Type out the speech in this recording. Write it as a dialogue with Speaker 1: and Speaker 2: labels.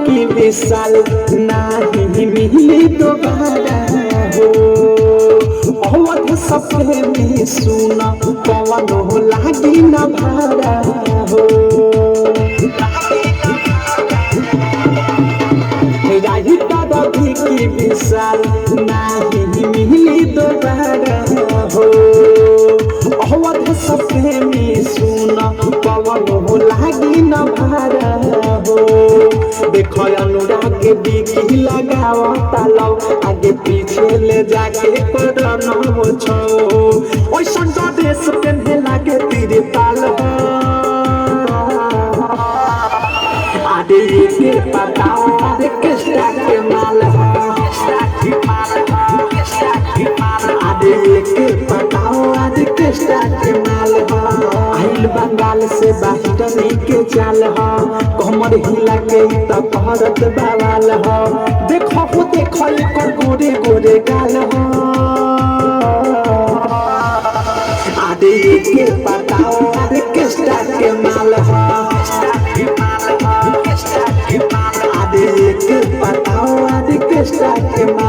Speaker 1: की विशाल नहीं मिली दोबारा हो अवध सपने में सुना पवन हो लागी न भारा हो की विशाल नहीं मिली दोबारा हो अवध सपने में सुना पवन हो लागी न भारा हो देखो अनुराग के बिकी लगावा तालाव आगे पीछे ले जाके करना हो छो ओइ संजो देश पेन्हे लागे तीरे ताल आदे के पताओ आदे किसका के माल आदे के पताओ आदे किसका के माल आइल बंगाल से बास्टनी के चाल कमर हिला के त कहरत बावाल देखो एकर गोरे गोरे गाल आदे के पताओ आदे किसका के माल आदे के पताओ आदे किसका के माल